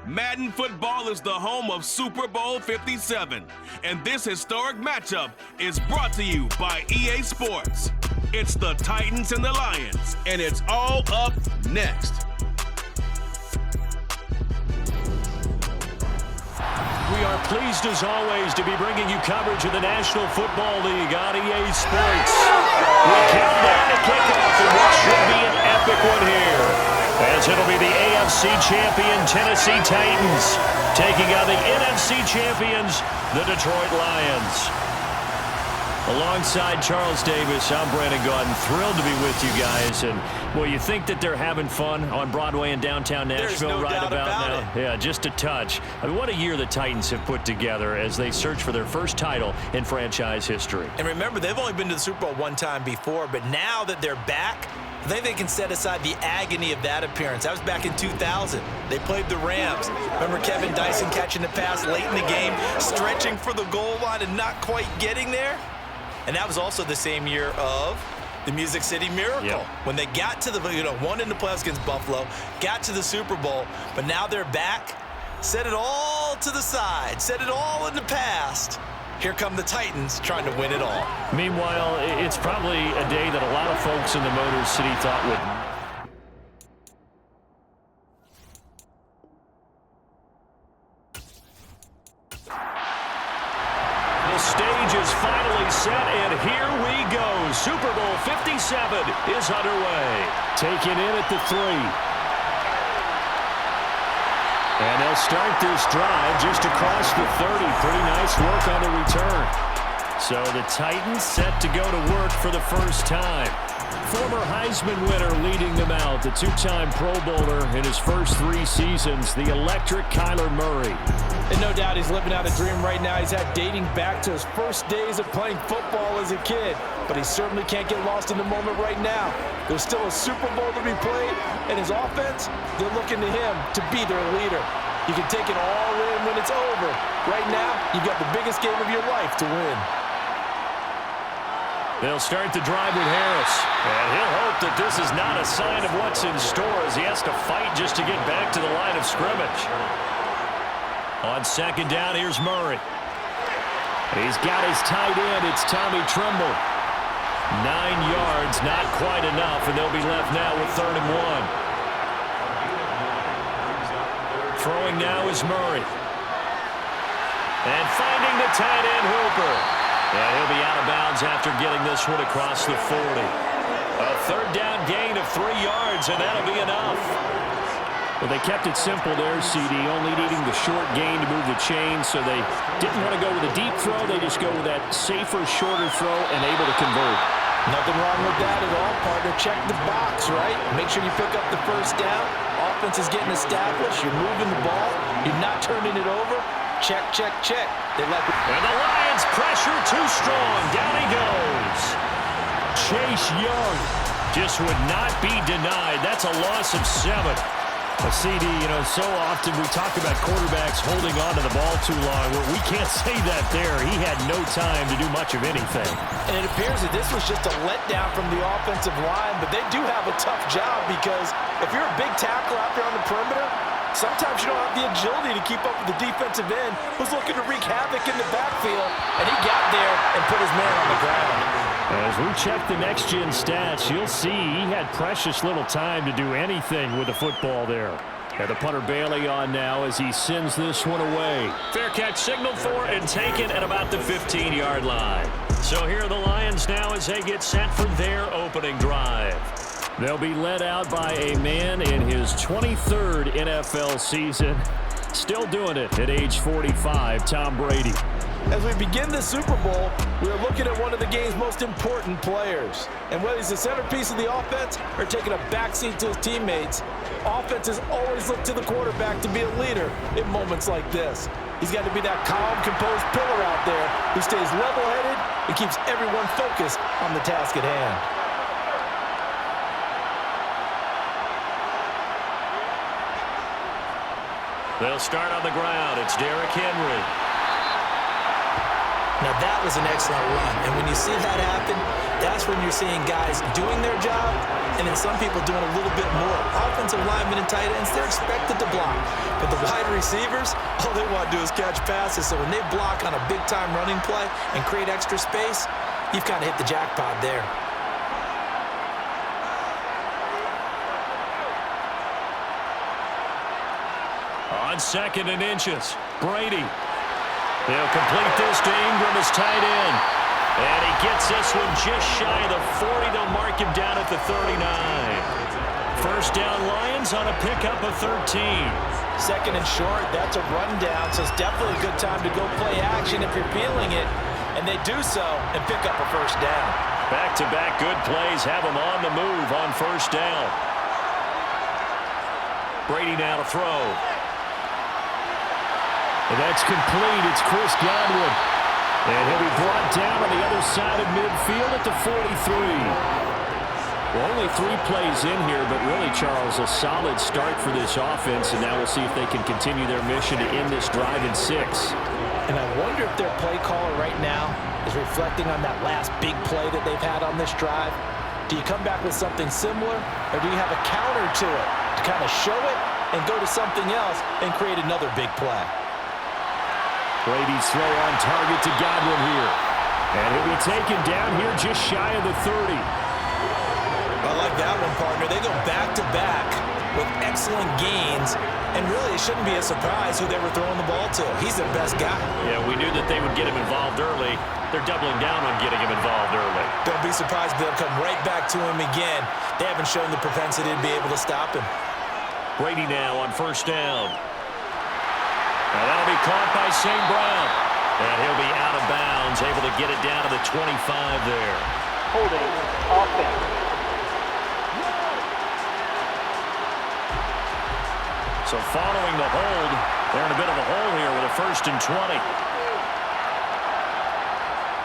Madden football is the home of Super Bowl 57, and this historic matchup is brought to you by EA Sports. It's the Titans and the Lions, and it's all up next. We are pleased, as always, to be bringing you coverage of the National Football League on EA Sports. We count down to kickoff in what should be an epic one here, as it'll be the AFC champion Tennessee Titans taking on the NFC champions, the Detroit Lions. Alongside Charles Davis, I'm Brandon Gordon. Thrilled to be with you guys. And, well, you think that they're having fun on Broadway in downtown Nashville right about now? Yeah, just a touch. I mean, what a year the Titans have put together as they search for their first title in franchise history. And remember, they've only been to the Super Bowl one time before, but now that they're back, I think they can set aside the agony of that appearance. That was back in 2000. They played the Rams. Remember Kevin Dyson catching the pass late in the game, stretching for the goal line and not quite getting there? And that was also the same year of the Music City Miracle. When they got to the, won in the playoffs against Buffalo, got to the Super Bowl, but now they're back. Set it all to the side. Set it all in the past. Here come the Titans trying to win it all. Meanwhile, it's probably a day that a lot of folks in the Motor City thought would. The stage is finally set, and here we go. Super Bowl 57 is underway. Taken in at the 3. And they'll start this drive just across the 30. Pretty nice work on the return. So the Titans set to go to work for the first time. Former Heisman winner leading them out, the two-time Pro Bowler in his first 3 seasons, the electric Kyler Murray. And no doubt he's living out a dream right now. He's had dating back to his first days of playing football as a kid. But he certainly can't get lost in the moment right now. There's still a Super Bowl to be played, and his offense, they're looking to him to be their leader. You can take it all in when it's over. Right now, you've got the biggest game of your life to win. They'll start the drive with Harris. And he'll hope that this is not a sign of what's in store as he has to fight just to get back to the line of scrimmage. On second down, here's Murray. He's got his tight end. It's Tommy Tremble. 9 yards, not quite enough, and they'll be left now with 3rd and 1. Throwing now is Murray. And finding the tight end, Hooper. And he'll be out of bounds after getting this one across the 40. A 3rd down gain of 3 yards, and that'll be enough. Well, they kept it simple there, CD, only needing the short gain to move the chain, so they didn't want to go with a deep throw. They just go with that safer, shorter throw and able to convert. Nothing wrong with that at all, partner. Check the box, right? Make sure you pick up the first down. Offense is getting established. You're moving the ball. You're not turning it over. Check, check, check. They let and the Lions pressure too strong. Down he goes. Chase Young just would not be denied. That's a loss of 7. A CD, so often we talk about quarterbacks holding on to the ball too long. Well, we can't say that there. He had no time to do much of anything. And it appears that this was just a letdown from the offensive line, but they do have a tough job because if you're a big tackle out there on the perimeter, sometimes you don't have the agility to keep up with the defensive end who's looking to wreak havoc in the backfield, and he got there and put his man on the ground. As we check the next-gen stats, you'll see he had precious little time to do anything with the football there. And the punter Bailey on now as he sends this one away. Fair catch signaled for and taken at about the 15-yard line. So here are the Lions now as they get set for their opening drive. They'll be led out by a man in his 23rd NFL season. Still doing it at age 45, Tom Brady. As we begin the Super Bowl, we are looking at one of the game's most important players. And whether he's the centerpiece of the offense or taking a backseat to his teammates, offenses always look to the quarterback to be a leader in moments like this. He's got to be that calm, composed pillar out there who stays level-headed and keeps everyone focused on the task at hand. They'll start on the ground. It's Derrick Henry. Now that was an excellent run, and when you see that happen, that's when you're seeing guys doing their job, and then some people doing a little bit more. Offensive linemen and tight ends, they're expected to block. But the wide receivers, all they want to do is catch passes. So when they block on a big-time running play and create extra space, you've kind of hit the jackpot there. On 2nd and inches, Brady. He'll complete this to Ingram as tight end. And he gets this one just shy of the 40. They'll mark him down at the 39. First down Lions on a pickup of 13. 2nd and short, that's a rundown, so it's definitely a good time to go play action if you're feeling it. And they do so and pick up a first down. Back-to-back good plays have them on the move on first down. Brady now to throw. And that's complete. It's Chris Godwin. And he'll be brought down on the other side of midfield at the 43. Well, only 3 plays in here, but really, Charles, a solid start for this offense. And now we'll see if they can continue their mission to end this drive in 6. And I wonder if their play caller right now is reflecting on that last big play that they've had on this drive. Do you come back with something similar, or do you have a counter to it to kind of show it and go to something else and create another big play? Brady's throw on target to Godwin here. And he'll be taken down here just shy of the 30. I like that one, partner. They go back-to-back with excellent gains. And really, it shouldn't be a surprise who they were throwing the ball to. He's their best guy. Yeah, we knew that they would get him involved early. They're doubling down on getting him involved early. Don't be surprised if they'll come right back to him again. They haven't shown the propensity to be able to stop him. Brady now on first down. And that'll be caught by St. Brown. And he'll be out of bounds, able to get it down to the 25 there. Holding offense. So following the hold, they're in a bit of a hole here with a 1st and 20.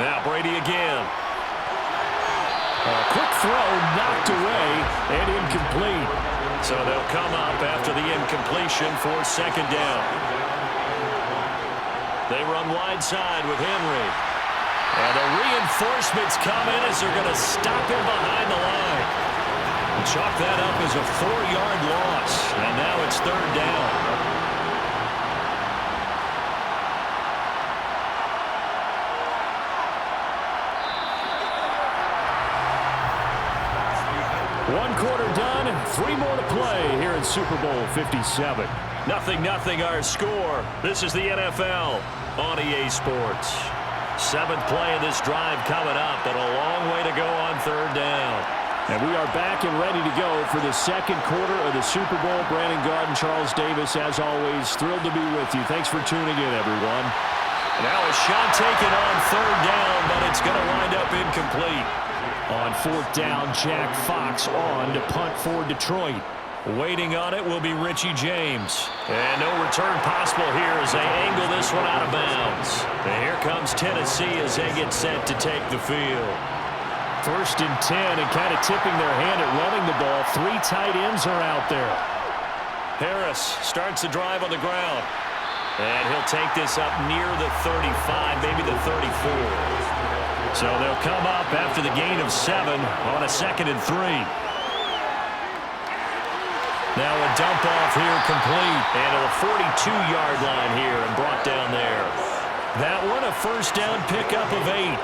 Now Brady again. A quick throw knocked away and incomplete. So they'll come up after the incompletion for 2nd down. They run wide side with Henry. And the reinforcements come in as they're going to stop him behind the line. And chalk that up as a 4-yard loss. And now it's 3rd down. One quarter done, and 3 more to play here in Super Bowl 57. 0-0 our score. This is the NFL on EA Sports. 7th play of this drive coming up, but a long way to go on 3rd down. And we are back and ready to go for the 2nd quarter of the Super Bowl. Brandon Garden, Charles Davis, as always, thrilled to be with you. Thanks for tuning in, everyone. Now a shot taken on 3rd down, but it's going to wind up incomplete. On 4th down, Jack Fox on to punt for Detroit. Waiting on it will be Richie James. And no return possible here as they angle this one out of bounds. And here comes Tennessee as they get set to take the field. 1st and 10, and kind of tipping their hand at running the ball. 3 tight ends are out there. Harris starts the drive on the ground. And he'll take this up near the 35, maybe the 34. So they'll come up after the gain of 7 on a 2nd and 3. Now a dump off here complete. And to the 42-yard line here and brought down there. That one a 1st down pickup of 8.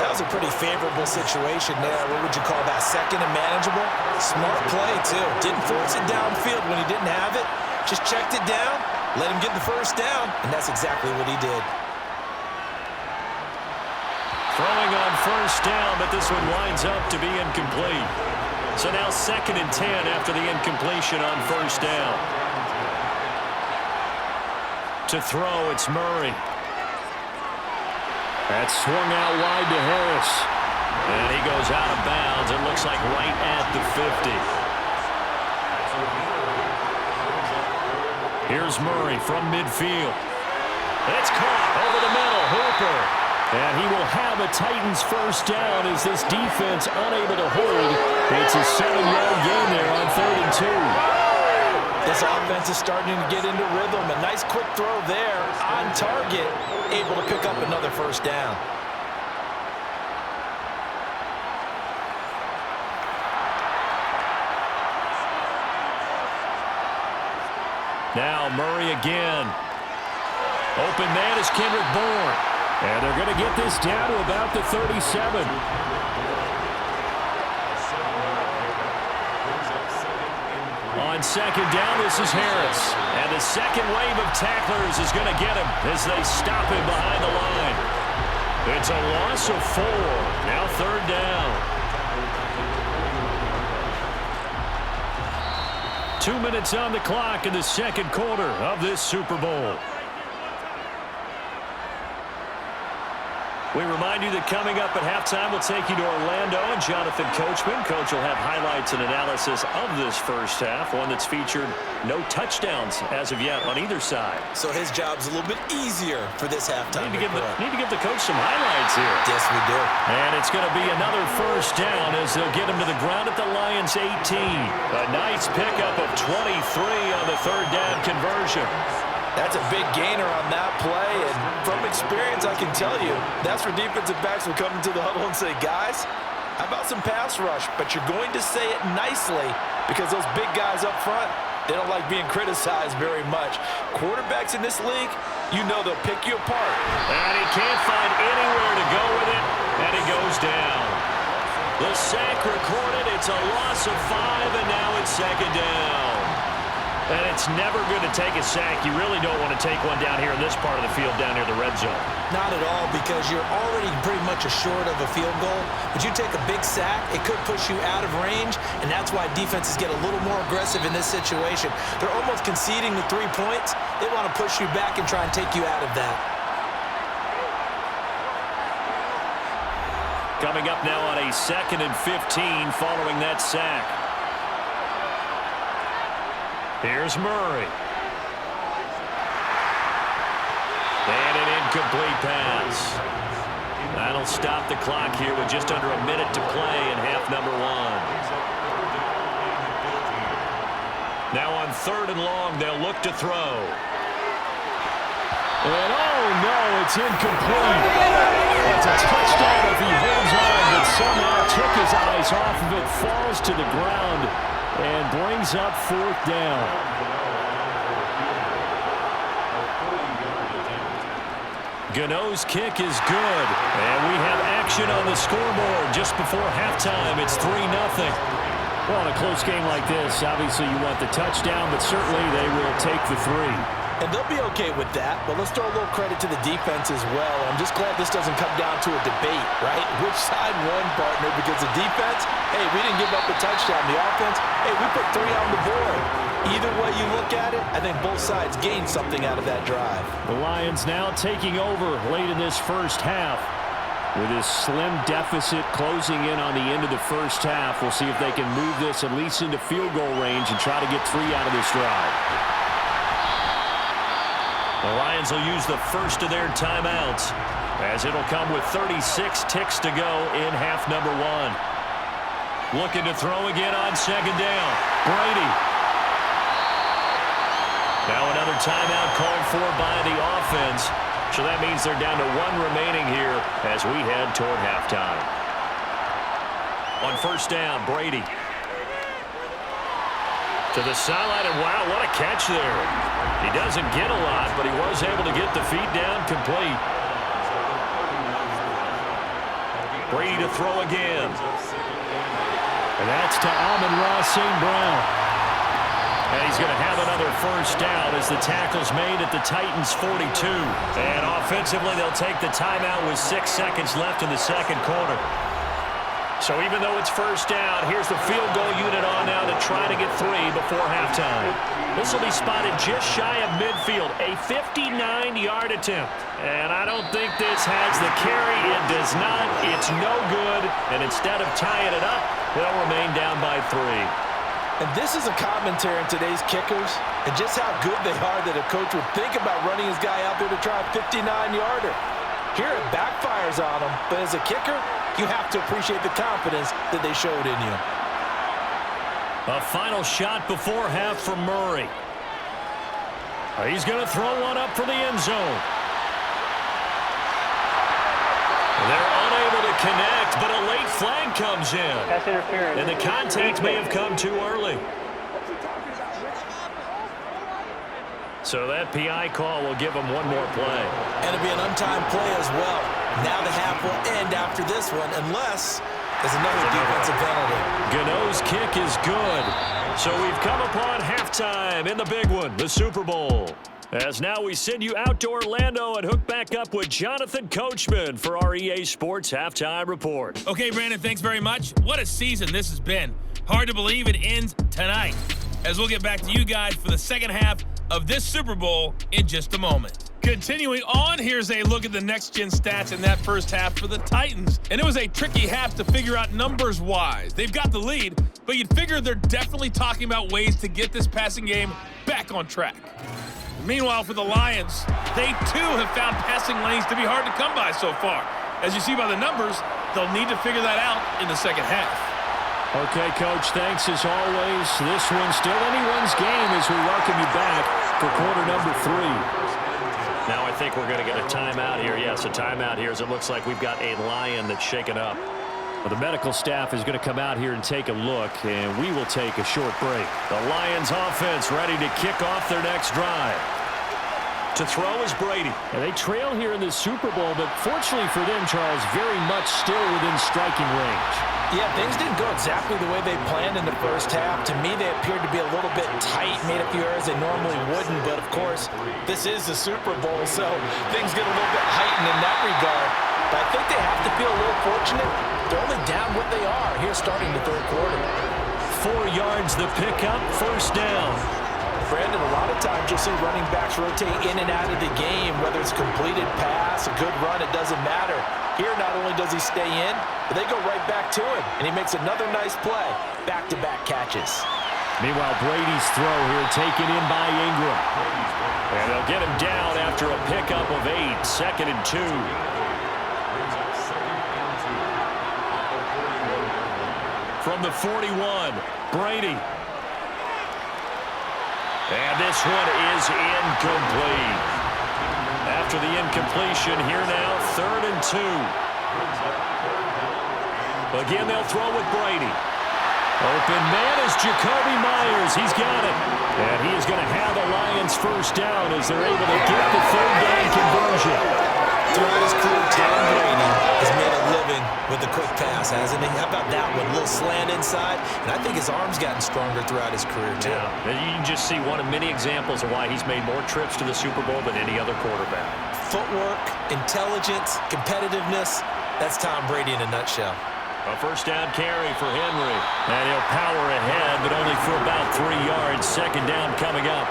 That was a pretty favorable situation there. What would you call that? 2nd and manageable? Smart play, too. Didn't force it downfield when he didn't have it. Just checked it down, let him get the 1st down, and that's exactly what he did. Throwing on 1st down, but this one winds up to be incomplete. So now 2nd and 10 after the incompletion on 1st down. To throw, it's Murray. That's swung out wide to Harris. And he goes out of bounds. It looks like right at the 50. Here's Murray from midfield. It's caught over the middle. Hooper. And he will have a Titans 1st down as this defense unable to hold. It's a 7-yard gain there on 3rd and 2. This offense is starting to get into rhythm. A nice quick throw there on target, able to pick up another first down. Now Murray again. Open man is Kendrick Bourne. And they're going to get this down to about the 37. On second down, this is Harris. And the second wave of tacklers is going to get him as they stop him behind the line. It's a loss of 4. Now third down. 2 minutes on the clock in the second quarter of this Super Bowl. We remind you that coming up at halftime, we'll take you to Orlando and Jonathan Coachman. Coach will have highlights and analysis of this first half, one that's featured no touchdowns as of yet on either side. So his job's a little bit easier for this halftime. Need to give the coach some highlights here. Yes, we do. And it's going to be another first down as they'll get him to the ground at the Lions' 18. A nice pickup of 23 on the third down conversion. That's a big gainer on that play, and from experience, I can tell you, that's where defensive backs will come into the huddle and say, guys, how about some pass rush? But you're going to say it nicely because those big guys up front, they don't like being criticized very much. Quarterbacks in this league, you know they'll pick you apart. And he can't find anywhere to go with it, and he goes down. The sack recorded, it's a loss of 5, and now it's second down. And it's never good to take a sack. You really don't want to take one down here in this part of the field, down near the red zone. Not at all, because you're already pretty much assured of a field goal. But you take a big sack, it could push you out of range, and that's why defenses get a little more aggressive in this situation. They're almost conceding the 3 points. They want to push you back and try and take you out of that. Coming up now on a 2nd and 15 following that sack. Here's Murray. And an incomplete pass. That'll stop the clock here with just under a minute to play in half number 1. Now on 3rd and long, they'll look to throw. And oh no, it's incomplete. It's a touchdown if he holds on, but somehow took his eyes off of it, falls to the ground, and brings up 4th down. Gano's kick is good. And we have action on the scoreboard just before halftime. It's 3-0. Well, in a close game like this, obviously you want the touchdown, but certainly they will take the 3. And they'll be okay with that, but let's throw a little credit to the defense as well. I'm just glad this doesn't come down to a debate, right? Which side won, partner? Because the defense, hey, we didn't give up a touchdown. The offense, hey, we put 3 on the board. Either way you look at it, I think both sides gained something out of that drive. The Lions now taking over late in this first half. With this slim deficit closing in on the end of the first half, we'll see if they can move this at least into field goal range and try to get 3 out of this drive. The Lions will use the first of their timeouts as it'll come with 36 ticks to go in half number 1. Looking to throw again on 2nd down. Brady. Now another timeout called for by the offense. So that means they're down to 1 remaining here as we head toward halftime. On 1st down, Brady. To the sideline, and wow, what a catch there. He doesn't get a lot, but he was able to get the feet down complete. Brady to throw again. And that's to Amon-Ra St. Brown. And he's going to have another first down as the tackle's made at the Titans' 42. And offensively, they'll take the timeout with 6 seconds left in the second quarter. So even though it's first down, here's the field goal unit on now to try to get 3 before halftime. This will be spotted just shy of midfield, a 59-yard attempt. And I don't think this has the carry. It does not. It's no good. And instead of tying it up, they'll remain down by 3. And this is a commentary on today's kickers and just how good they are that a coach would think about running his guy out there to try a 59-yarder. Here it backfires on him, but as a kicker, you have to appreciate the confidence that they showed in you. A final shot before half from Murray. He's going to throw one up for the end zone. They're unable to connect, but a late flag comes in. Pass interference. And the contact may have come too early. So that PI call will give him one more play. And it'll be an untimed play as well. Now the half will end after this one, unless there's another defensive penalty. Gano's kick is good. So we've come upon halftime in the big one, the Super Bowl. As now we send you out to Orlando and hook back up with Jonathan Coachman for our EA Sports Halftime Report. Okay, Brandon, thanks very much. What a season this has been. Hard to believe it ends tonight, as we'll get back to you guys for the second half of this Super Bowl in just a moment. Continuing on, here's a look at the next-gen stats in that first half for the Titans. And it was a tricky half to figure out numbers-wise. They've got the lead, but you'd figure they're definitely talking about ways to get this passing game back on track. Meanwhile, for the Lions, they too have found passing lanes to be hard to come by so far. As you see by the numbers, they'll need to figure that out in the second half. Okay, Coach, thanks as always. This one's still anyone's game as we welcome you back for quarter number 3. Now I think we're going to get a timeout here. Yes, a timeout here as it looks like we've got a Lion that's shaken up. Well, the medical staff is going to come out here and take a look, and we will take a short break. The Lions offense ready to kick off their next drive. To throw is Brady. And they trail here in the Super Bowl, but fortunately for them, Charles, very much still within striking range. Yeah, things didn't go exactly the way they planned in the first half. To me, they appeared to be a little bit tight, made a few errors they normally wouldn't. But, of course, this is the Super Bowl, so things get a little bit heightened in that regard. But I think they have to feel a little fortunate. They're only down what they are here starting the third quarter. 4 yards the pickup, first down. Brandon, a lot of times you'll see running backs rotate in and out of the game, whether it's a completed pass, a good run, it doesn't matter. Here, not only does he stay in, but they go right back to him, and he makes another nice play. Back-to-back catches. Meanwhile, Brady's throw here taken in by Ingram. And they'll get him down after a pickup of 8, 2nd and 2. From the 41, Brady. And this one is incomplete. After the incompletion, here now, 3rd and 2. Again, they'll throw with Brady. Open man is Jacoby Myers. He's got it. And he is going to have the Lions first down as they're able to get the 3rd down conversion. Throughout his career, Tom Brady has made a living with the quick pass, hasn't he? How about that one? A little slant inside, and I think his arm's gotten stronger throughout his career, too. Yeah, and you can just see one of many examples of why he's made more trips to the Super Bowl than any other quarterback. Footwork, intelligence, competitiveness, that's Tom Brady in a nutshell. A first down carry for Henry. And he'll power ahead, but only for about 3 yards. 2nd down coming up.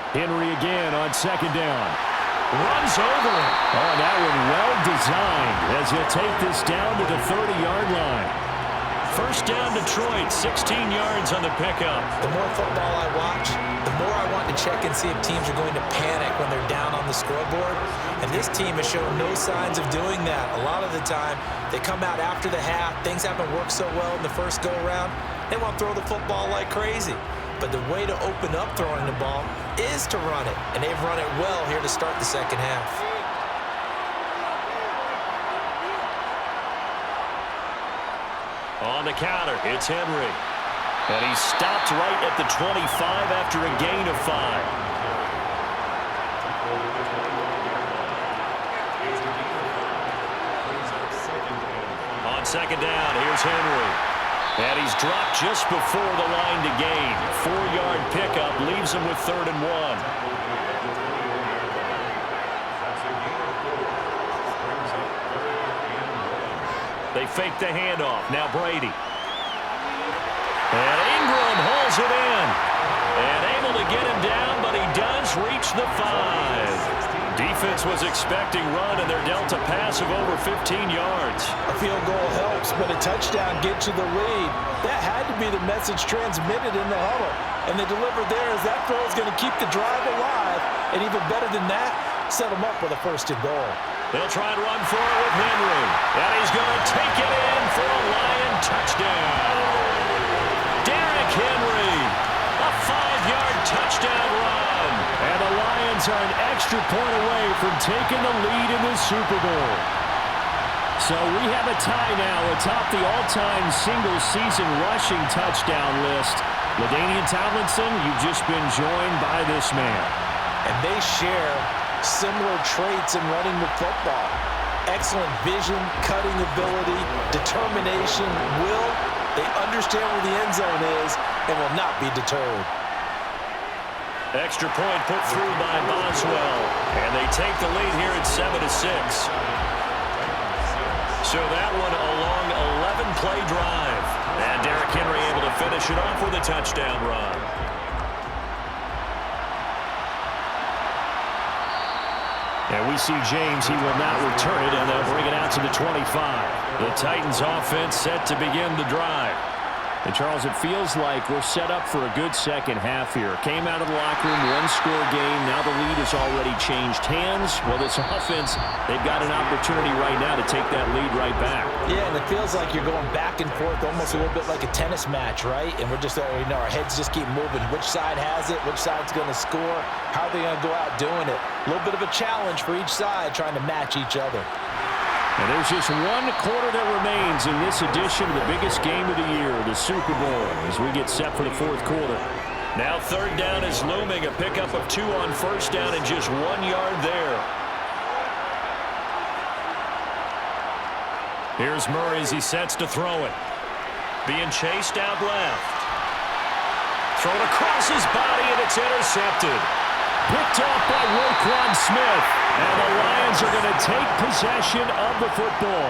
Henry again on 2nd down. Runs over it. Oh, that one well designed as he'll take this down to the 30-yard line. First down Detroit, 16 yards on the pickup. The more football I watch, the more I want to check and see if teams are going to panic when they're down on the scoreboard. And this team has shown no signs of doing that. A lot of the time, they come out after the half. Things haven't worked so well in the first go-around. They want to throw the football like crazy. But the way to open up throwing the ball is to run it. And they've run it well here to start the second half. On the counter, it's Henry. And he stopped right at the 25 after a gain of 5. On 2nd down, here's Henry. And he's dropped just before the line to gain. 4-yard pickup leaves him with 3rd and 1. They fake the handoff. Now Brady. And Ingram hauls it in. And able to get him down, but he does reach the 5. Defense was expecting run, and they're dealt a pass of over 15 yards. A field goal helps, but a touchdown gets you the lead. That had to be the message transmitted in the huddle. And they delivered there as that throw is going to keep the drive alive. And even better than that, set them up with a 1st and goal. They'll try and run for it with Henry. And he's going to take it in for a Lion touchdown. Derrick Henry, a 5-yard touchdown run. And the Lions are an extra point away from taking the lead in the Super Bowl. So we have a tie now atop the all-time single-season rushing touchdown list. LaDainian Tomlinson, you've just been joined by this man. And they share similar traits in running the football. Excellent vision, cutting ability, determination, will. They understand where the end zone is and will not be deterred. Extra point put through by Boswell. And they take the lead here at 7-6. So that one a long 11-play drive. And Derrick Henry able to finish it off with a touchdown run. And we see James, he will not return it, and they'll bring it out to the 25. The Titans offense set to begin the drive. And Charles, it feels like we're set up for a good second half here. Came out of the locker room, one-score game. Now the lead has already changed hands. Well, this offense, they've got an opportunity right now to take that lead right back. Yeah, and it feels like you're going back and forth, almost a little bit like a tennis match, right? And we're just, our heads just keep moving. Which side has it? Which side's going to score? How are they going to go out doing it? A little bit of a challenge for each side, trying to match each other. And there's just one quarter that remains in this edition of the biggest game of the year, the Super Bowl, as we get set for the 4th quarter. Now 3rd down is looming, a pickup of 2 on 1st down and just 1 yard there. Here's Murray as he sets to throw it. Being chased out left. Thrown across his body, and it's intercepted. Picked off by Roquan Smith. And the Lions are going to take possession of the football.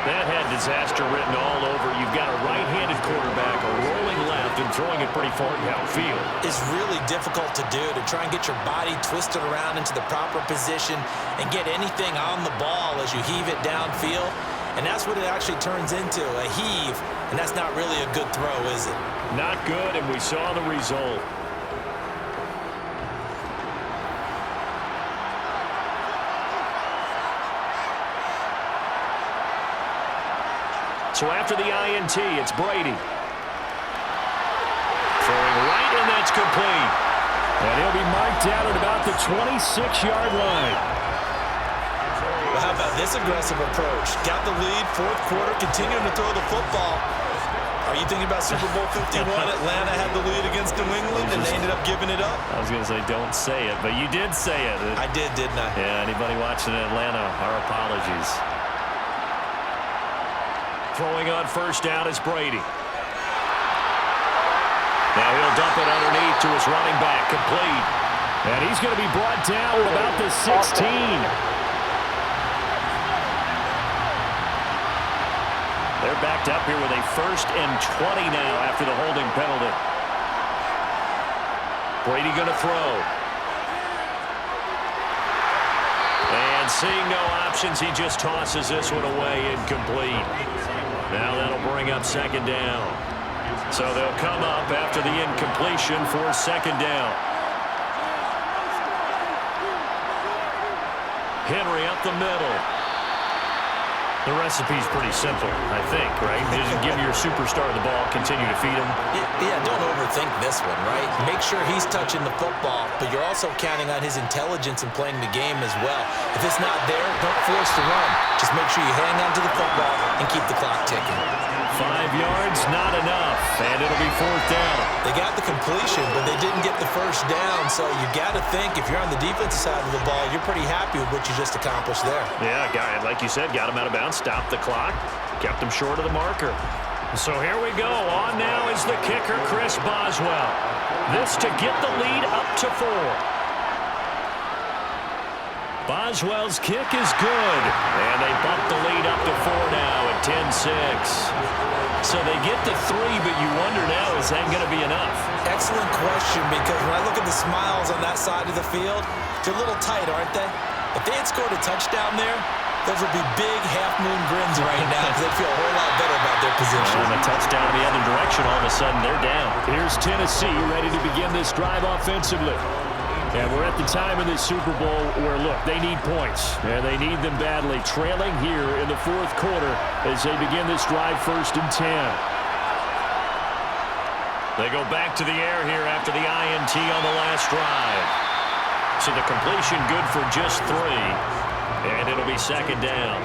That had disaster written all over. You've got a right-handed quarterback, a rolling left, and throwing it pretty far downfield. It's really difficult to do, to try and get your body twisted around into the proper position and get anything on the ball as you heave it downfield. And that's what it actually turns into, a heave. And that's not really a good throw, is it? Not good, and we saw the result. So after the INT, it's Brady. Throwing right, and that's complete. And he'll be marked down at about the 26-yard line. Well, how about this aggressive approach? Got the lead, 4th quarter, continuing to throw the football. Are you thinking about Super Bowl 51? Atlanta had the lead against New England, and they ended up giving it up. I was going to say, don't say it, but you did say it. I did, didn't I? Yeah, anybody watching in Atlanta, our apologies. Throwing on 1st down is Brady. Now he'll dump it underneath to his running back, complete. And he's going to be brought down at about the 16. They're backed up here with a 1st and 20 now after the holding penalty. Brady going to throw. And seeing no options, he just tosses this one away, incomplete. Now that'll bring up 2nd down. So they'll come up after the incompletion for 2nd down. Henry up the middle. The recipe's pretty simple, I think, right? You just give your superstar the ball, continue to feed him. Yeah, don't overthink this one, right? Make sure he's touching the football, but you're also counting on his intelligence in playing the game as well. If it's not there, don't force the run. Just make sure you hang on to the football and keep the clock ticking. 5 yards, not enough, and it'll be 4th down. They got the completion, but they didn't get the 1st down, so you got to think if you're on the defensive side of the ball, you're pretty happy with what you just accomplished there. Yeah, like you said, got him out of bounds, stopped the clock, kept him short of the marker. So here we go. On now is the kicker, Chris Boswell. This to get the lead up to 4. Boswell's kick is good, and they bump the lead up to 4 now at 10-6. So they get to 3, but you wonder now, is that going to be enough? Excellent question, because when I look at the smiles on that side of the field, they're a little tight, aren't they? If they had scored a touchdown there, those would be big half-moon grins right now because they'd feel a whole lot better about their position. And a touchdown in the other direction, all of a sudden they're down. Here's Tennessee ready to begin this drive offensively. And we're at the time in this Super Bowl where, look, they need points, and they need them badly. Trailing here in the fourth quarter as they begin this drive, 1st and 10. They go back to the air here after the INT on the last drive. So the completion good for just 3, and it'll be 2nd down.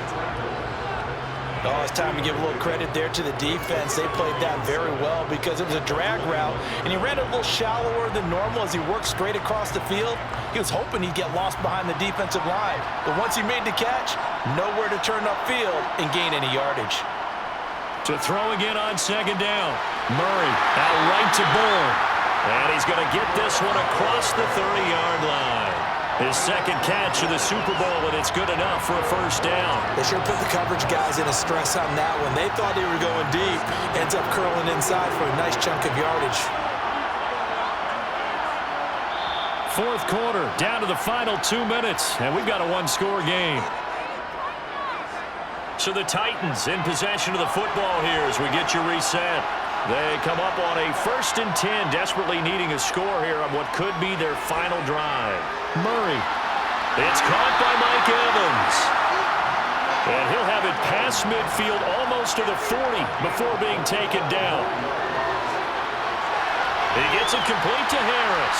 Oh, it's time to give a little credit there to the defense. They played that very well because it was a drag route, and he ran it a little shallower than normal as he worked straight across the field. He was hoping he'd get lost behind the defensive line. But once he made the catch, nowhere to turn upfield and gain any yardage. To throw again on 2nd down. Murray out right to Bourne. And he's going to get this one across the 30-yard line. His 2nd catch of the Super Bowl, and it's good enough for a 1st down. They sure put the coverage guys in a stress on that one. They thought they were going deep. Ends up curling inside for a nice chunk of yardage. 4th quarter, down to the final 2 minutes, and we've got a 1-score game. So the Titans in possession of the football here as we get you reset. They come up on a 1st and 10, desperately needing a score here on what could be their final drive. Murray. It's caught by Mike Evans. And he'll have it past midfield almost to the 40 before being taken down. He gets it complete to Harris.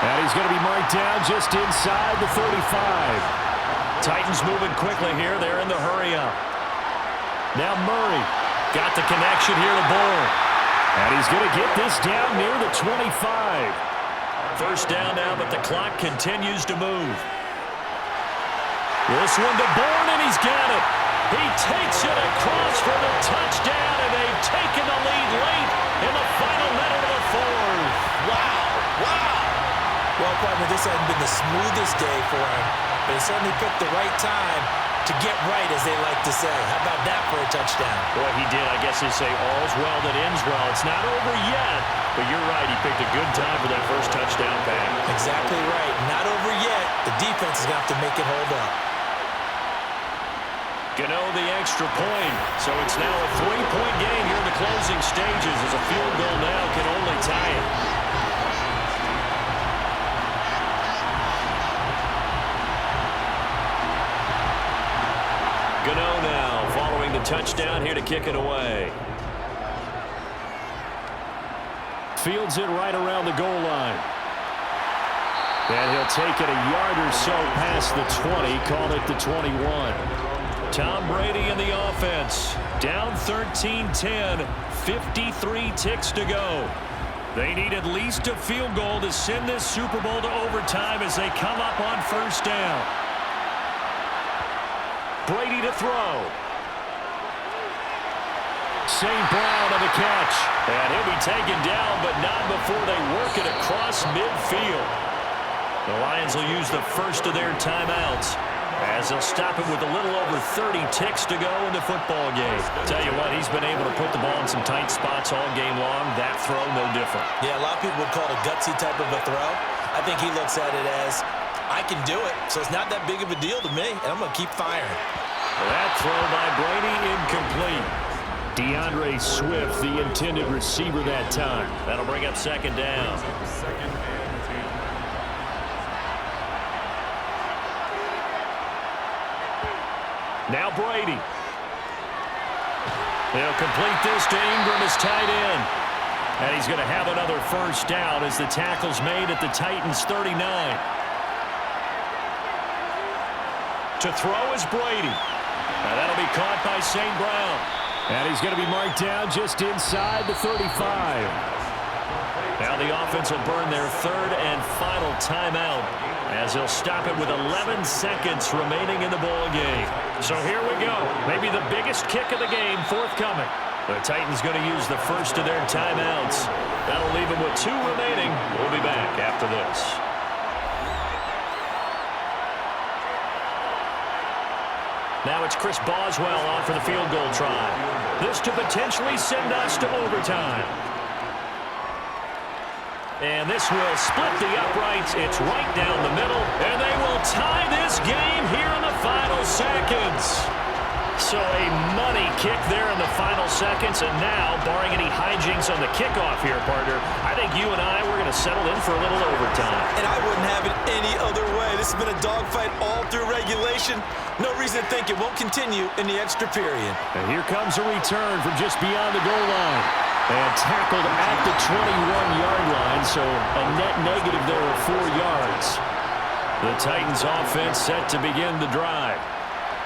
And he's going to be marked down just inside the 35. Titans moving quickly here. They're in the hurry up. Now Murray got the connection here to Bourne. And he's going to get this down near the 25. 1st down now, but the clock continues to move. This one to Bourne, and he's got it. He takes it across for the touchdown, and they've taken the lead late in the final minute of the 4th. Wow, wow. Well, partner, this hasn't been the smoothest day for him, but he certainly picked the right time to get right, as they like to say. How about that for a touchdown? Boy, he did. I guess they say all's well that ends well. It's not over yet, but you're right. He picked a good time for that first touchdown pass. Exactly right. Not over yet. The defense is going to have to make it hold up. Gano the extra point. So it's now a 3-point game here in the closing stages as a field goal now can only tie it. Gano now following the touchdown here to kick it away. Fields it right around the goal line. And he'll take it a yard or so past the 20, call it the 21. Tom Brady in the offense. Down 13-10, 53 ticks to go. They need at least a field goal to send this Super Bowl to overtime as they come up on 1st down. Brady to throw. St. Brown on the catch. And he'll be taken down, but not before they work it across midfield. The Lions will use the first of their timeouts as they'll stop it with a little over 30 ticks to go in the football game. Tell you what, he's been able to put the ball in some tight spots all game long. That throw, no different. Yeah, a lot of people would call it a gutsy type of a throw. I think he looks at it as, I can do it, so it's not that big of a deal to me, and I'm going to keep firing. That throw by Brady incomplete. DeAndre Swift, the intended receiver that time. That'll bring up 2nd down. Now Brady. They'll complete this to Ingram as tight end. And he's going to have another 1st down as the tackle's made at the Titans' 39. To throw is Brady. And that'll be caught by St. Brown. And he's going to be marked down just inside the 35. Now the offense will burn their 3rd and final timeout as they'll stop it with 11 seconds remaining in the ball game. So here we go. Maybe the biggest kick of the game forthcoming. The Titans going to use the first of their timeouts. That'll leave them with 2 remaining. We'll be back after this. Now it's Chris Boswell on for the field goal try. This to potentially send us to overtime. And this will split the uprights. It's right down the middle. And they will tie this game here in the final seconds. So a money kick there in the final seconds, and now, barring any hijinks on the kickoff here, partner, I think you and I, we're going to settle in for a little overtime. And I wouldn't have it any other way. This has been a dogfight all through regulation. No reason to think it won't continue in the extra period. And here comes a return from just beyond the goal line. And tackled at the 21-yard line, so a net negative there of 4 yards. The Titans offense set to begin the drive.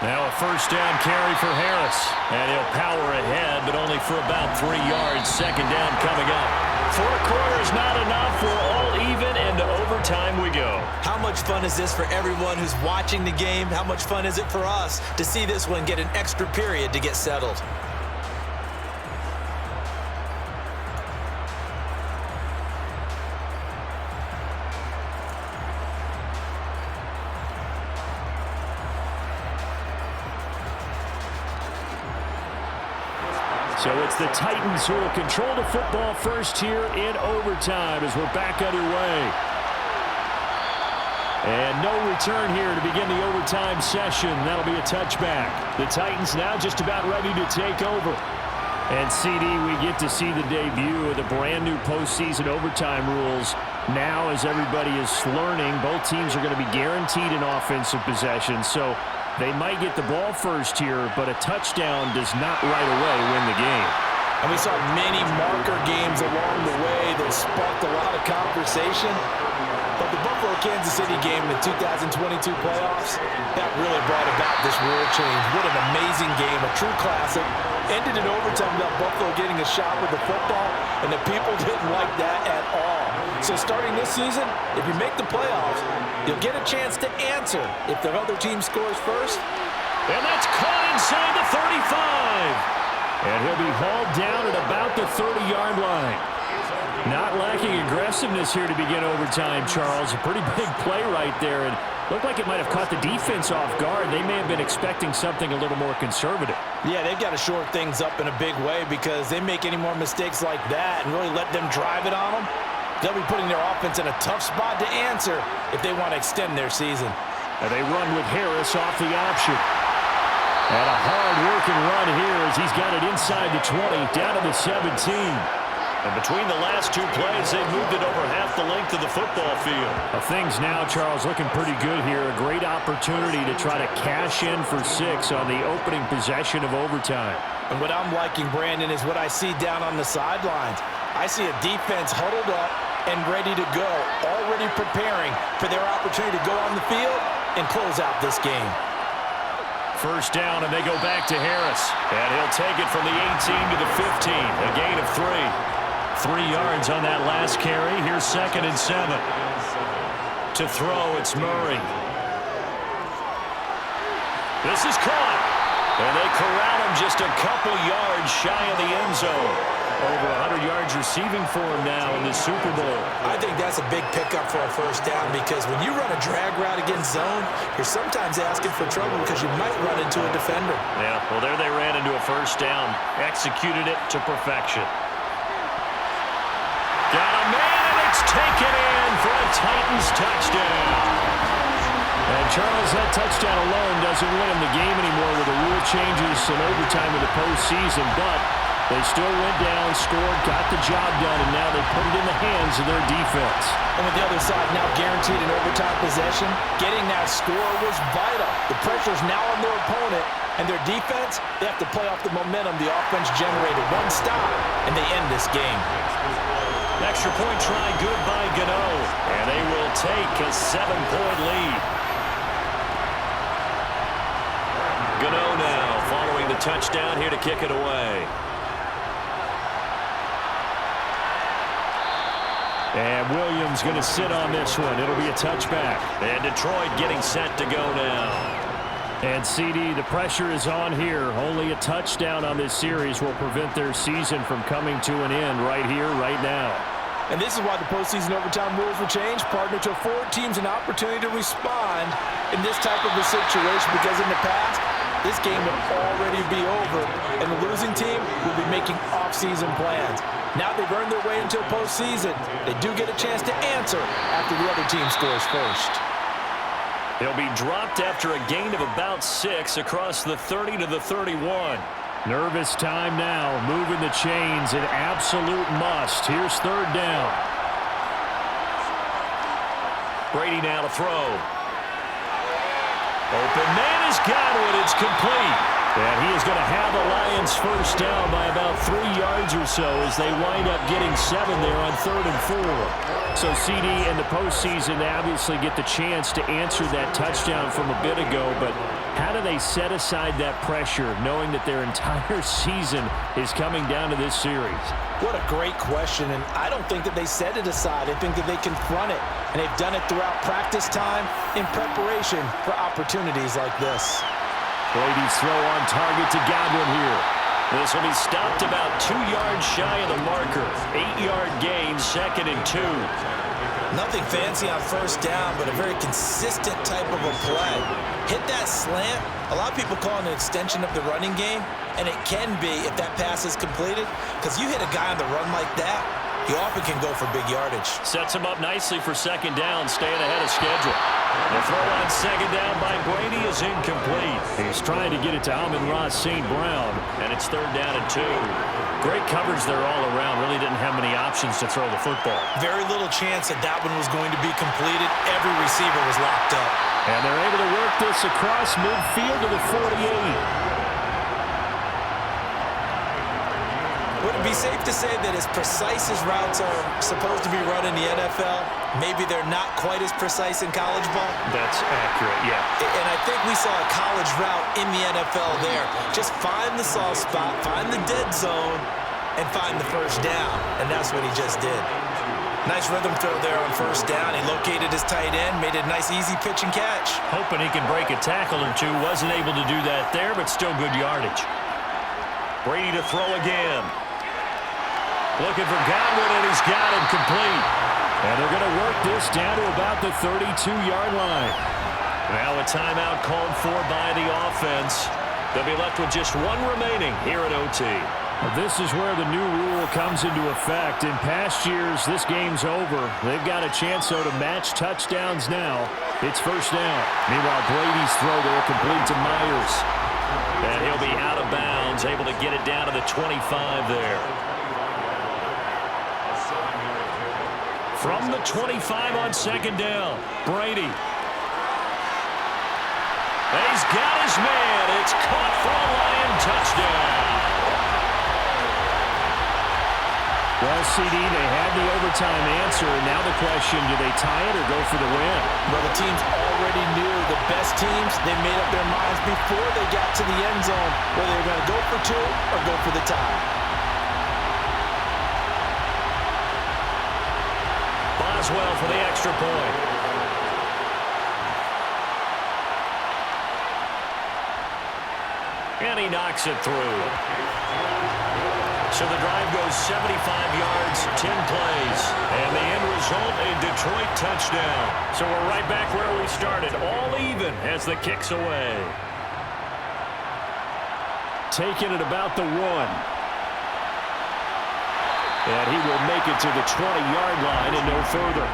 Now a first down carry for Harris. And he'll power ahead, but only for about 3 yards. Second down coming up. 4 quarters not enough. We're all even, and to overtime we go. How much fun is this for everyone who's watching the game? How much fun is it for us to see this one get an extra period to get settled? So it's the Titans who will control the football first here in overtime as we're back underway. And no return here to begin the overtime session. That'll be a touchback. The Titans now just about ready to take over. And CD, we get to see the debut of the brand new postseason overtime rules. Now as everybody is learning, both teams are going to be guaranteed an offensive possession. So they might get the ball first here, but a touchdown does not right away win the game. And we saw many marker games along the way that sparked a lot of conversation. But the Buffalo-Kansas City game in the 2022 playoffs, that really brought about this rule change. What an amazing game, a true classic. Ended in overtime without Buffalo getting a shot with the football, and the people didn't like that at all. So starting this season, if you make the playoffs, you'll get a chance to answer if the other team scores first. And that's caught inside the 35. And he'll be hauled down at about the 30-yard line. Not lacking aggressiveness here to begin overtime, Charles. A pretty big play right there, and looked like it might have caught the defense off guard. They may have been expecting something a little more conservative. Yeah, they've got to shore things up in a big way because they make any more mistakes like that and really let them drive it on them, they'll be putting their offense in a tough spot to answer if they want to extend their season. And they run with Harris off the option. And a hard-working run here as he's got it inside the 20, down to the 17. And between the last two plays, they've moved it over half the length of the football field. Things now, Charles, looking pretty good here. A great opportunity to try to cash in for 6 on the opening possession of overtime. And what I'm liking, Brandon, is what I see down on the sidelines. I see a defense huddled up and ready to go, already preparing for their opportunity to go on the field and close out this game. First down, and they go back to Harris. And he'll take it from the 18 to the 15, a gain of 3. 3 yards on that last carry. Here's 2nd and 7. To throw, it's Murray. This is caught. And they corral him just a couple yards shy of the end zone. Over 100 yards receiving for him now in the Super Bowl. I think that's a big pickup for a first down because when you run a drag route against zone, you're sometimes asking for trouble because you might run into a defender. Yeah, well, there they ran into a first down. Executed it to perfection. Got a man, and it's taken in for a Titans touchdown. And Charles, that touchdown alone doesn't win him the game anymore with the rule changes and overtime in the postseason, but they still went down, scored, got the job done, and now they put it in the hands of their defense. And with the other side now guaranteed an overtime possession, getting that score was vital. The pressure's now on their opponent, and their defense, they have to play off the momentum the offense generated. One stop, and they end this game. Extra point try good by Gano, and they will take a 7-point lead. Gano now following the touchdown here to kick it away. And Williams going to sit on this one. It'll be a touchback. And Detroit getting set to go now. And CD, the pressure is on here. Only a touchdown on this series will prevent their season from coming to an end right here, right now. And this is why the postseason overtime rules were changed, partner, to afford teams an opportunity to respond in this type of a situation, because in the past, this game would already be over, and the losing team will be making off-season plans. Now they've earned their way into a postseason. They do get a chance to answer after the other team scores first. He'll be dropped after a gain of about 6 across the 30 to the 31. Nervous time now, moving the chains, an absolute must. Here's third down. Brady now to throw. Open man has got it. It's complete. And he is going to have the Lions first down by about 3 yards or so as they wind up getting 7 there on 3rd and 4. So CD in the postseason, they obviously get the chance to answer that touchdown from a bit ago, but how do they set aside that pressure knowing that their entire season is coming down to this series? What a great question, and I don't think that they set it aside. I think that they confront it, and they've done it throughout practice time in preparation for opportunities like this. Brady's throw on target to Godwin here. This will be stopped about 2 yards shy of the marker. 8-yard gain, 2nd and 2. Nothing fancy on first down, but a very consistent type of a play. Hit that slant. A lot of people call it an extension of the running game, and it can be if that pass is completed, because you hit a guy on the run like that, he often can go for big yardage. Sets him up nicely for 2nd down, staying ahead of schedule. The throw on 2nd down by Brady is incomplete. He's trying to get it to Amon-Ra St. Brown, and it's 3rd down and 2. Great coverage there all around. Really didn't have many options to throw the football. Very little chance that that one was going to be completed. Every receiver was locked up. And they're able to work this across midfield to the 48. Would it be safe to say that as precise as routes are supposed to be run in the NFL, maybe they're not quite as precise in college ball? That's accurate, yeah. And I think we saw a college route in the NFL there. Just find the soft spot, find the dead zone, and find the first down. And that's what he just did. Nice rhythm throw there on first down. He located his tight end, made it a nice easy pitch and catch. Hoping he can break a tackle or two. Wasn't able to do that there, but still good yardage. Brady to throw again. Looking for Godwin, and he's got him complete. And they're going to work this down to about the 32-yard line. Now a timeout called for by the offense. They'll be left with just 1 remaining here at OT. This is where the new rule comes into effect. In past years, this game's over. They've got a chance, though, to match touchdowns now. It's first down. Meanwhile, Brady's throw there complete to Myers. And he'll be out of bounds, able to get it down to the 25 there. From the 25 on 2nd down, Brady. He's got his man. It's caught for a Lion touchdown. Well, CD, they had the overtime answer. Now the question, do they tie it or go for the win? Well, the teams already knew. The best teams, they made up their minds before they got to the end zone whether they were going to go for 2 or go for the tie. Well for the extra point. And he knocks it through. So the drive goes 75 yards, 10 plays. And the end result, a Detroit touchdown. So we're right back where we started, all even as the kick's away. Taking it about the 1. And he will make it to the 20-yard line and no further.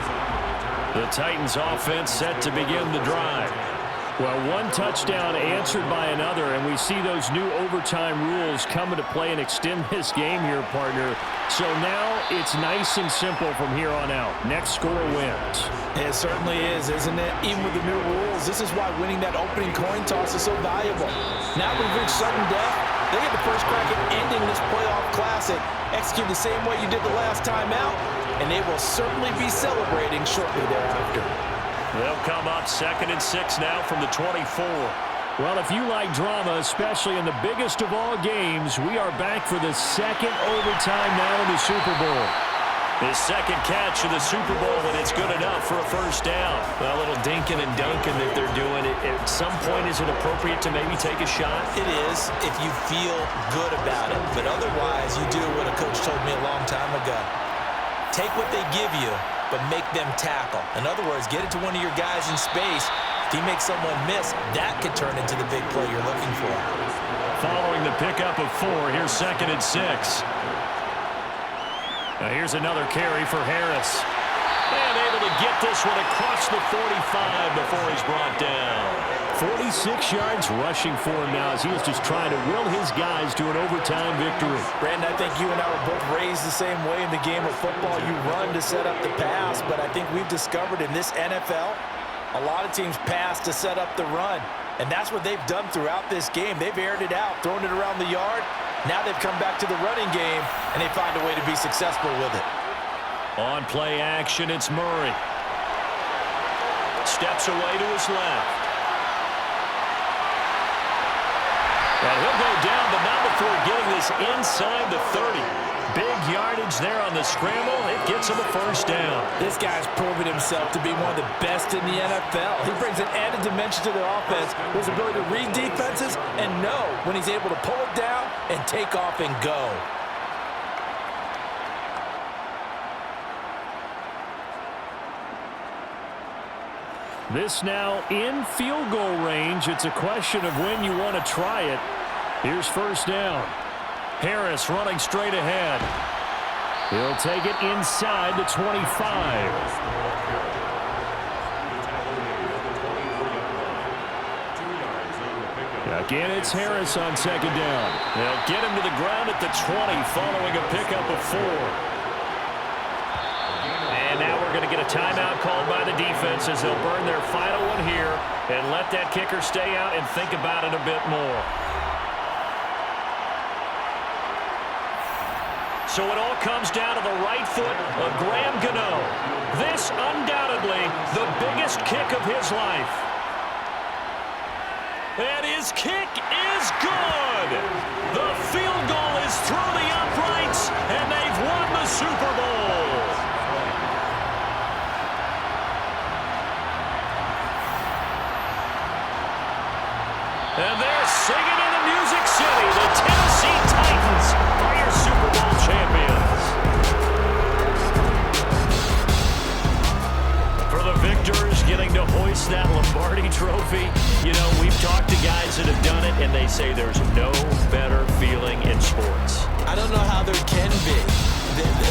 The Titans offense set to begin the drive. Well, 1 touchdown answered by another, and we see those new overtime rules come into play and extend this game here, partner. So now it's nice and simple from here on out. Next score wins. It certainly is, isn't it? Even with the new rules, this is why winning that opening coin toss is so valuable. Now we've reached sudden death. They get the first crack at ending this playoff classic. Execute the same way you did the last time out, and they will certainly be celebrating shortly thereafter. They'll come up 2nd and 6 now from the 24. Well, if you like drama, especially in the biggest of all games, we are back for the 2nd overtime now in the Super Bowl. His 2nd catch of the Super Bowl, and it's good enough for a first down. Well, a little dinking and dunking that they're doing. At some point, is it appropriate to maybe take a shot? It is, if you feel good about it. But otherwise, you do what a coach told me a long time ago. Take what they give you, but make them tackle. In other words, get it to one of your guys in space. If you make someone miss, that could turn into the big play you're looking for. Following the pickup of 4, here's 2nd and 6. Now here's another carry for Harris. And able able to get this one across the 45 before he's brought down. 46 yards rushing for him now as he was just trying to will his guys to an overtime victory. Brandon, I think you and I were both raised the same way in the game of football. You run to set up the pass, but I think we've discovered in this NFL, a lot of teams pass to set up the run. And that's what they've done throughout this game. They've aired it out, thrown it around the yard. Now they've come back to the running game, and they find a way to be successful with it. On play action, it's Murray. Steps away to his left. And he'll go down, but not before getting this inside the 30. Big yardage there on the scramble. It gets him a first down. This guy's proven himself to be one of the best in the NFL. He brings an added dimension to the offense, his ability to read defenses and know when he's able to pull it down and take off and go. This now in field goal range. It's a question of when you want to try it. Here's first down. Harris running straight ahead. He'll take it inside the 25. Again, it's Harris on second down. They'll get him to the ground at the 20 following a pickup of 4. And now we're going to get a timeout called by the defense as they'll burn their final one here and let that kicker stay out and think about it a bit more. So it all comes down to the right foot of Graham Gano. This undoubtedly the biggest kick of his life. And his kick is good. The field goal is through the uprights, and they've won the Super Bowl. And they're singing in the Music City. The Tennessee Titans are your Super Bowl champions. For the victors getting to hoist that Lombardi trophy, you know, we've talked to guys that have done it, and they say there's no better feeling in sports. I don't know how there can be.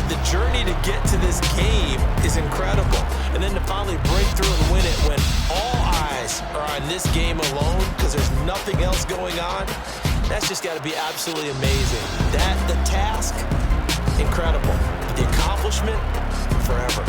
The journey to get to this game is incredible. And then to finally break through and win it when all eyes are on this game alone because there's nothing else going on, that's just got to be absolutely amazing. The task, incredible. The accomplishment, forever.